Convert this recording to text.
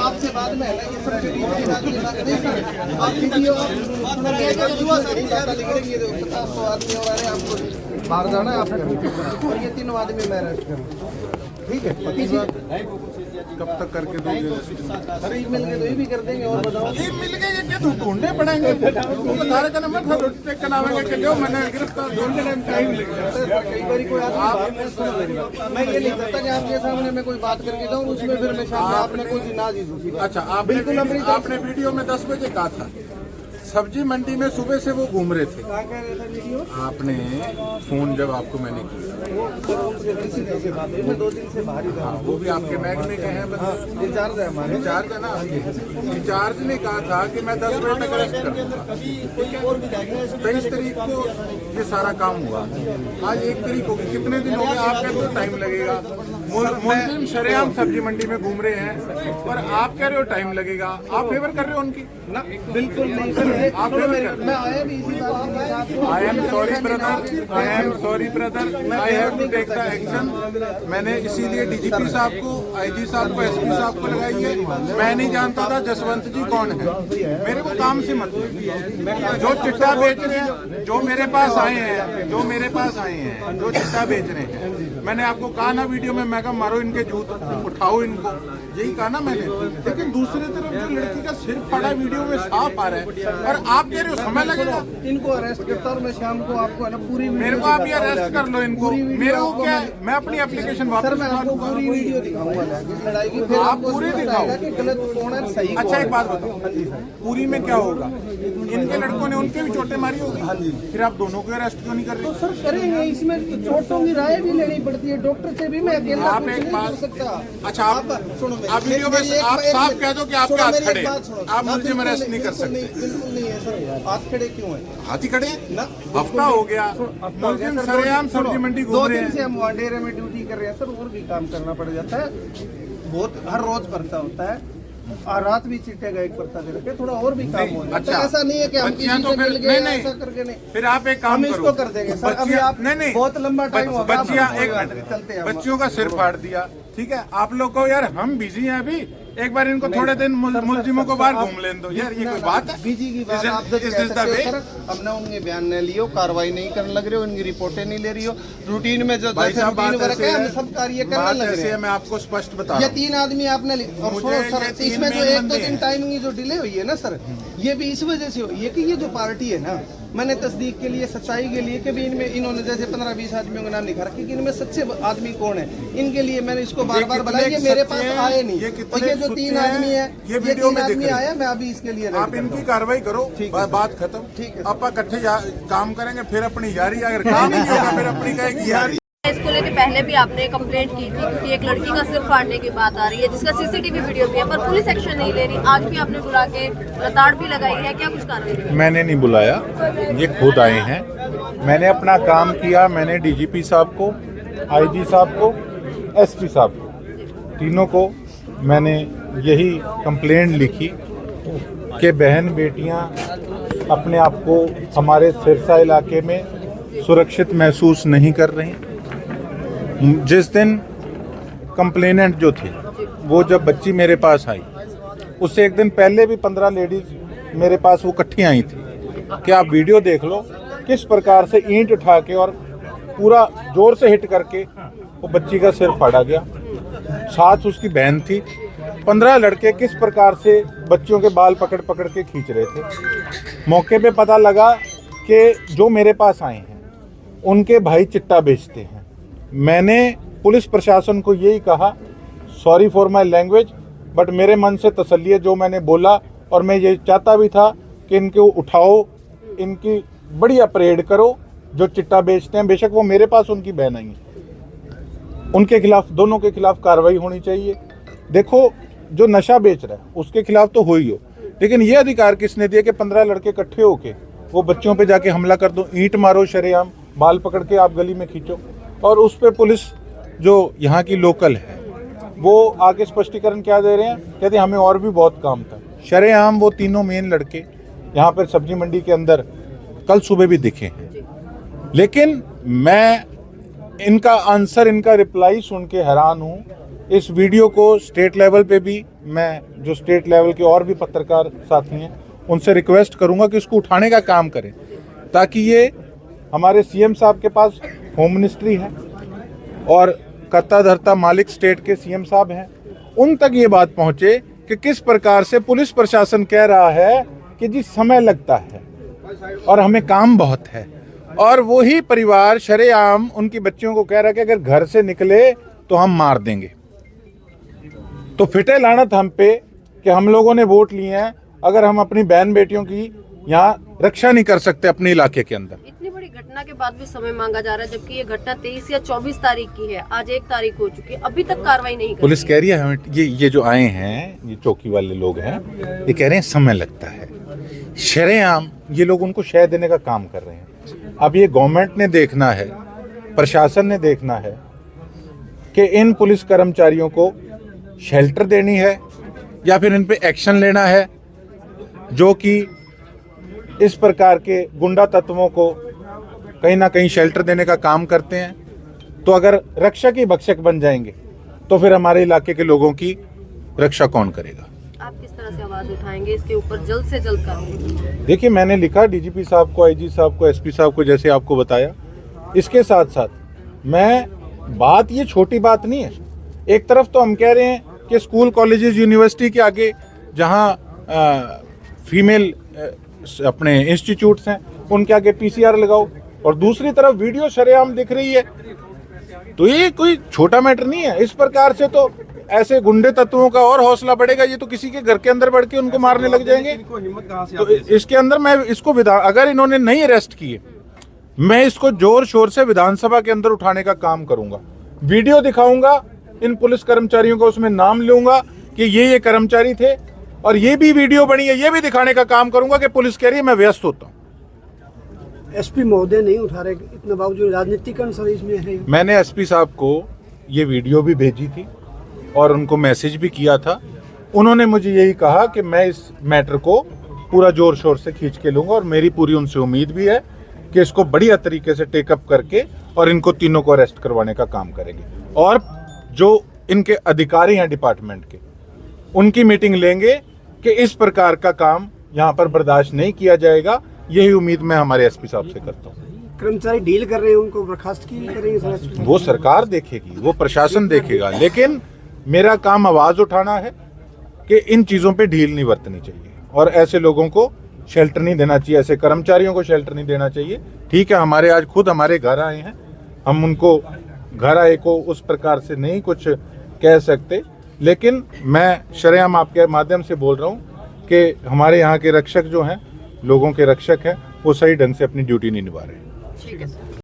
आपसे बाद में है ना, ये सब नहीं सर, आप वीडियो लिखेंगे तो 50-100 आदमी और आ रहे हैं, आपको बाहर जाना है आपको, और ये 3 आदमी मैं अरेस्ट करूँ, ठीक है? कब तक करके दोगे? अरे मिल के तो ये भी कर देंगे। और बताओ, ये मिल गए ये ढूंढने पड़ेंगे। बता का नंबर था, रोड चेक करावेंगे कि लो मैंने गिरफ्तार ढूंढने में टाइम लगेगा। कई बार कोई आदमी मैं ये नहीं करता कि आपके सामने मैं कोई बात करके जाऊँ, उसमें फिर मैं सामने आपने कोई नाजीज होगी। अच्छा, आपने वीडियो में 10 बजे कहा था सब्जी मंडी में सुबह से वो घूम रहे थे। क्या कह रहे थे वीडियो? आपने फोन जब आपको मैंने किया, मैं 2 दिन से बाहर ही था। वो भी आपके महकमे के हैं, इंचार्ज है हमारे, इंचार्ज है ना आपके। इंचार्ज ने कहा था कि मैं 10 बजे तक अरेस्ट करूँगा। 23 तारीख को ये सारा काम हुआ, आज 1 तारीख हो गई, कितने दिन हो गए? आप कहते हो टाइम लगेगा। मुस्लिम शरेआम सब्जी मंडी में घूम रहे हैं और आप कह रहे हो टाइम लगेगा। आप फेवर कर रहे हो उनकी? ना बिल्कुल नहीं सर, आप मैं आया भी इसी बात के साथ। I am sorry brother, I have to take the action. मैंने इसीलिए डीजीपी साहब को, आईजी साहब को, एसपी साहब को लगाई है। मैं नहीं जानता था जसवंत जी कौन है, मेरे को काम से मतलब। जो चिट्टा बेच रहे हैं, जो मेरे पास आए हैं, जो चिट्टा बेच रहे हैं, मैंने आपको कहा ना वीडियो में, मैं कहा मारो इनके जूत, उठाओ इनको, यही कहा ना मैंने। लेकिन दूसरी तरफ जो लड़की का सिर फाड़ा वीडियो में साफ आ रहा है और आप कह रहे हो समय लगेगा। इनको अरेस्ट करता और मैं शाम को आपको है ना पूरी मेरे को आप ये अरेस्ट कर लो इनको। मेरे को क्या, मैं अपनी एप्लीकेशन वापस मैं आपको पूरी वीडियो दिखाऊंगा लड़ाई की, फिर आप पूरी दिखाओ कि गलत कौन है सही। अच्छा एक बात बताओ, पूरी में क्या होगा? इनके लड़कों ने उनके भी चोटें मारी होगी, फिर आप दोनों को अरेस्ट क्यों नहीं कर रहे? तो सर करेंगे, इसमें चोटों की राय भी लेनी पड़ती है, डॉक्टर से भी मैं अकेला आप एक बात, अच्छा आप सुनो, आप वीडियो में आप साफ कह दो कि आपके हाथ खड़े, आप मुझे अरेस्ट नहीं कर सकते। बिल्कुल नहीं है सर, हाथ खड़े क्यों है? हाथ ही खड़े ना, हफ्ता हो गया मुस्लिम सरेआम सब्जी मंडी घूम रहे हैं। 2 दिन से हम वाडेरे में ड्यूटी कर रहे हैं सर, और भी काम करना पड़ जाता है बहुत, हर रोज पर्चा होता है और रात भी चिट्टे का एक पर्चा दे रखे, थोड़ा और भी काम हो जाता है। अच्छा, ऐसा नहीं है कि हम किसी से मिल गए ऐसा करके नहीं, फिर आप एक काम हम करो, इसको कर देंगे सर। अभी आप नहीं बहुत लंबा टाइम हो गया, चलते हैं। बच्चियों का सिर फाड़ दिया, ठीक है? आप लोग को यार हम बिजी हैं अभी, एक बार इनको थोड़े दिन मुलजिमों को बाहर घूम लेने दो यार, ये कोई बात है? बीजी की बात आप हमने उनके बयान नहीं लियो, कार्रवाई नहीं करने लग रहे हो, उनकी रिपोर्टें नहीं ले रही हो, रूटीन में जो रूटीन वर्क है हम सब कार्य करने लग रहे हैं। मैं आपको स्पष्ट बता रहा हूं, ये 3 आदमी आपने और सर इसमें जो 1-2 दिन टाइमिंग जो डिले हुई है ना सर, ये भी इस वजह से हुई है कि ये जो पार्टी है ना, मैंने तस्दीक के लिए, सच्चाई के लिए कि भी इनमें इन्होंने जैसे 15-20 आदमियों का नाम लिखा रखा कि इनमें सच्चे आदमी कौन है, इनके लिए मैंने इसको बार-बार बुलाया, ये मेरे पास आए नहीं। और ये जो 3 आदमी है, ये 3 आदमी आया, मैं अभी इसके लिए आप इनकी कार्रवाई करो, बात खत्म। ठीक है, आप इकट्ठे काम करेंगे, फिर अपनी यारी, अगर काम ही नहीं होगा फिर अपनी का एक यारी। इसको लेके पहले भी आपने कंप्लेंट की थी क्योंकि एक लड़की का सिर फाड़ने की बात आ रही है जिसका सीसीटीवी वीडियो भी है, पर पुलिस एक्शन नहीं ले रही। आज भी आपने बुला के रताड़ भी लगाई है, क्या कुछ कार्रवाई? मैंने नहीं बुलाया, ये खुद आए हैं। मैंने अपना काम किया, मैंने डीजीपी साहब को, आईजी साहब को, एसपी साहब को, तीनों को मैंने यही कंप्लेंट लिखी कि बहन बेटियां अपने आप को हमारे सिरसा इलाके में सुरक्षित महसूस नहीं कर रही। जिस दिन कंप्लेनेंट जो थे वो जब बच्ची मेरे पास आई, उससे एक दिन पहले भी 15 लेडीज मेरे पास वो इकट्ठी आई थी कि आप वीडियो देख लो किस प्रकार से ईंट उठा के और पूरा जोर से हिट करके वो बच्ची का सिर फाड़ा गया। साथ उसकी बहन थी। 15 लड़के किस प्रकार से बच्चियों के बाल पकड़ पकड़ के खींच रहे थे। मौके पे पता लगा कि जो मेरे पास आए हैं उनके भाई चिट्टा बेचते हैं। मैंने पुलिस प्रशासन को यही कहा, sorry for my language, but मेरे मन से तसल्ली है जो मैंने बोला, और मैं ये चाहता भी था कि इनको उठाओ, इनकी बढ़िया परेड करो। जो चिट्टा बेचते हैं, बेशक वो मेरे पास उनकी बहन आई है, उनके खिलाफ, दोनों के खिलाफ कार्रवाई होनी चाहिए। देखो, जो नशा बेच रहा है उसके खिलाफ तो हो ही हो, लेकिन ये अधिकार किसने दिया कि 15 लड़के इकट्ठे होके वो बच्चों पे जाके हमला कर दो, ईंट मारो, शरेआम बाल पकड़ के आप गली में खींचो। और उस पे पुलिस जो यहाँ की लोकल है वो आगे स्पष्टीकरण क्या दे रहे हैं, कहते हमें और भी बहुत काम था। शरेआम वो तीनों मेन लड़के यहाँ पर सब्जी मंडी के अंदर कल सुबह भी दिखे हैं, लेकिन मैं इनका आंसर, इनका रिप्लाई सुन के हैरान हूँ। इस वीडियो को स्टेट लेवल पे भी मैं जो स्टेट लेवल के और भी पत्रकार साथी हैं उनसे रिक्वेस्ट करूंगा कि इसको उठाने का काम करें, ताकि ये हमारे सीएम साहब के पास होम मिनिस्ट्री है और कर्ता धर्ता मालिक स्टेट के सीएम साहब हैं, उन तक ये बात पहुंचे कि किस प्रकार से पुलिस प्रशासन कह रहा है कि जी समय लगता है और हमें काम बहुत है, और वही परिवार शरेआम उनकी बच्चियों को कह रहा है कि अगर घर से निकले तो हम मार देंगे। तो फिटे लानत हम पे कि हम लोगों ने वोट लिए हैं, अगर हम अपनी बहन बेटियों की यहाँ रक्षा नहीं कर सकते अपने इलाके के अंदर। इतनी बड़ी घटना के बाद भी समय मांगा जा रहा है, जबकि ये घटना 23 या 24 तारीख की है, आज 1 तारीख हो चुकी है, अभी तक कार्रवाई नहीं पुलिस कह रही है हमें, ये जो आए हैं ये चौकी वाले लोग हैं, ये कह रहे हैं समय लगता है। शरेआम ये लोग उनको शय देने का काम कर रहे हैं। अब ये गवर्नमेंट ने देखना है, प्रशासन ने देखना है कि इन पुलिस कर्मचारियों को शेल्टर देनी है या फिर इन पे एक्शन लेना है जो कि इस प्रकार के गुंडा तत्वों को कहीं ना कहीं शेल्टर देने का काम करते हैं। तो अगर रक्षक ही भक्षक बन जाएंगे तो फिर हमारे इलाके के लोगों की रक्षा कौन करेगा? आप किस तरह से आवाज उठाएंगे इसके ऊपर जल्द से जल्द कार्रवाई? देखिए, मैंने लिखा डीजीपी साहब को, आईजी साहब को, एसपी साहब को, जैसे आपको बताया। इसके साथ साथ मैं बात, ये छोटी बात नहीं है। एक तरफ तो हम कह रहे हैं कि स्कूल कॉलेजेस यूनिवर्सिटी के आगे जहाँ फीमेल अपने इंस्टीट्यूट्स हैं उनके आगे पीसीआर लगाओ, और दूसरी तरफ वीडियो शरेआम दिख रही है। तो ये कोई छोटा मैटर नहीं है। इस प्रकार से तो ऐसे गुंडे तत्वों का और हौसला बढ़ेगा, ये तो किसी के घर के अंदर बढ़ के उनको मारने लग जाएंगे। तो इसके अंदर मैं इसको अगर इन्होंने नहीं अरेस्ट किए, मैं इसको जोर शोर से विधानसभा के अंदर उठाने का काम करूंगा। वीडियो दिखाऊंगा इन पुलिस कर्मचारियों का, उसमें नाम लूंगा कि ये कर्मचारी थे, और ये भी वीडियो बनी है, ये भी दिखाने का काम करूंगा कि पुलिस कह रही है मैं व्यस्त होता हूं। एसपी महोदय नहीं उठा रहे, इतना बावजूद राजनीतिकरण सर इसमें है। मैंने एसपी साहब को ये वीडियो भी भेजी थी और उनको मैसेज भी किया था। उन्होंने मुझे यही कहा कि मैं इस मैटर को पूरा जोर शोर से खींच के लूंगा, और मेरी पूरी उनसे उम्मीद भी है कि इसको बढ़िया तरीके से टेकअप करके और इनको तीनों को अरेस्ट करवाने का काम करेंगे। और जो इनके अधिकारी हैं डिपार्टमेंट के, उनकी मीटिंग लेंगे कि इस प्रकार का काम यहाँ पर बर्दाश्त नहीं किया जाएगा। यही उम्मीद मैं हमारे एसपी साहब से करता हूँ। कर्मचारी डील कर रहे हैं, उनको बर्खास्त की करेंगे सर? वो सरकार देखेगी, वो प्रशासन देखेगा, लेकिन मेरा काम आवाज उठाना है कि इन चीजों पे ढील नहीं बरतनी चाहिए और ऐसे लोगों को शेल्टर नहीं देना चाहिए, ऐसे कर्मचारियों को शेल्टर नहीं देना चाहिए। ठीक है, हमारे आज खुद हमारे घर आए हैं, हम उनको घर आए को उस प्रकार से नहीं कुछ कह सकते, लेकिन मैं शरेआम आपके माध्यम से बोल रहा हूँ कि हमारे यहाँ के रक्षक जो हैं, लोगों के रक्षक हैं, वो सही ढंग से अपनी ड्यूटी नहीं निभा रहे हैं। ठीक है सर।